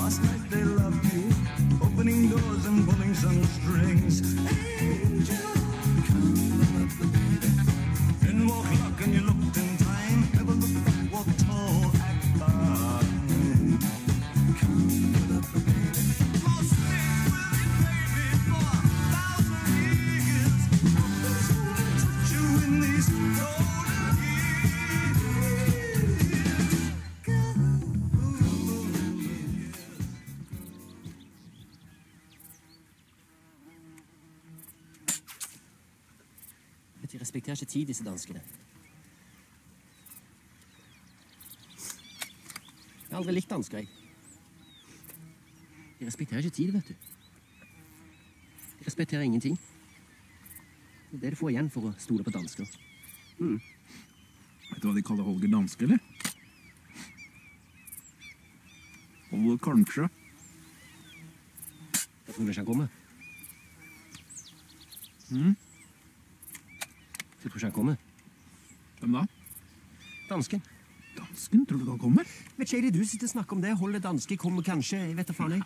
Last night they loved you, opening doors and pulling some strings. Angel, come up the baby. Then walk luck and you looked in time. Never look back, walk tall, act fine. Come up the baby. I'll stay with you, baby, for 1,000 years. Nothing's gonna touch you in these golden De respekterer ikke tid, disse danskene. Jeg har aldri likt dansker, jeg. De respekterer ikke tid, vet du. De respekterer ingenting. Det er det du får igjen for å stole på dansker. Vet du hva de kaller Holger danske, eller? Holger kanskje. Jeg tror ikke han kommer. Jeg tror ikke han kommer. Hvem da? Dansken. Dansken? Tror du ikke han kommer? Vet ikke, er det du sitter og snakker om det? Holde danske kommer kanskje, jeg vet da faen jeg.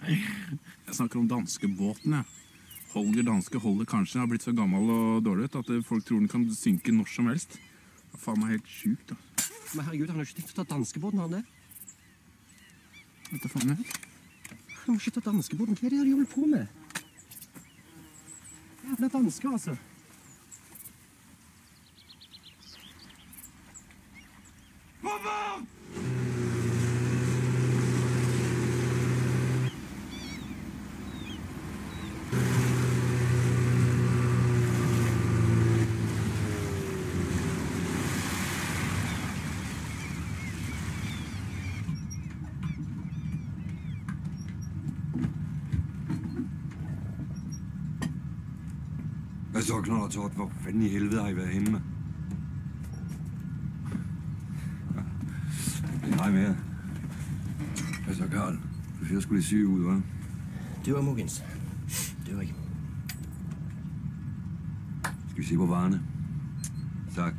Jeg snakker om danskebåten, jeg. Holger danske holder kanskje. Har blitt så gammel og dårlig ut at folk tror den kan synke når som helst. Det er faen meg helt sjukt, da. Men herregud, han har ikke tenkt å ta danskebåten, han det? Vet du faen jeg? Han må ikke ta danskebåten. Hva er det de holder på med? Jævla dansker, altså. Pappa! Hvad så, Knold og Tort? Hvor fanden i helvede har I været henne med? Hej med jer. Hvad så, Karl? Du ser sgu lidt syg ud, hva'? Du er mugens. Du er ikke. Skal vi se på varerne? Tak.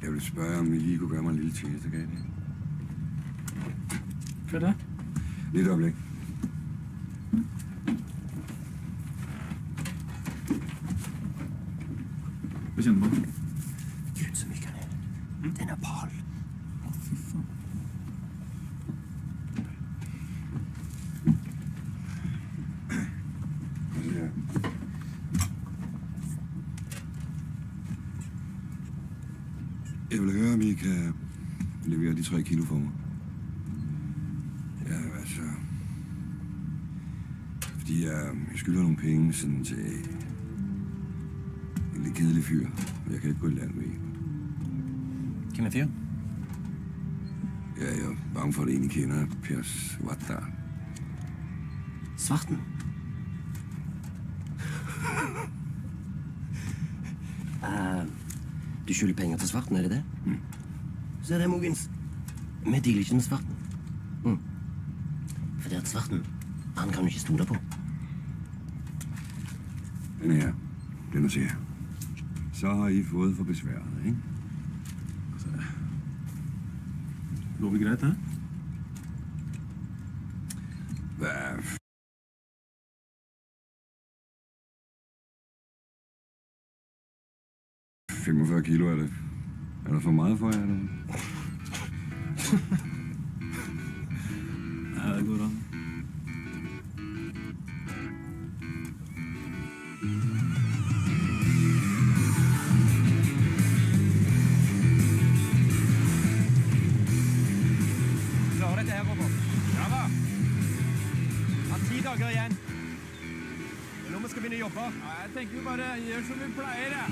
Jeg vil spørge, om I lige kunne gøre mig en lille tjeneste, kan I det? Hvad er det? Lige et øjeblik. Hvad siger du på? Gudsemykkerne. Den er Paul. Fy faen. Ja. Jeg vil høre, om I kan levere de 3 kilo for mig. Ja, altså... Fordi jeg skylder nogle penge sådan til en lidt kedelig fyr. Jeg kan ikke gå i land med en. Hvem er fyr? Ja, jeg er bange for, at en I kender. Per Svartdal. Svarten? Du skylder penger til Svarten, er det det? Så er det mugens. Vi dealer ikke med Svarten. For det at Svarten, han kan du ikke stole på. Den her, den er til. Så har I fået for besværet, ikke? Altså, går vi greit, da? Hvad? – 45 kilo, er der for meget for jer, eller? Ja, det går an. Klarer dette her, Robert? Ja da. Har 10 dager igjen. Det er nå vi skal begynne å jobbe. Ja, jeg tenker vi bare gjør som vi pleier, jeg.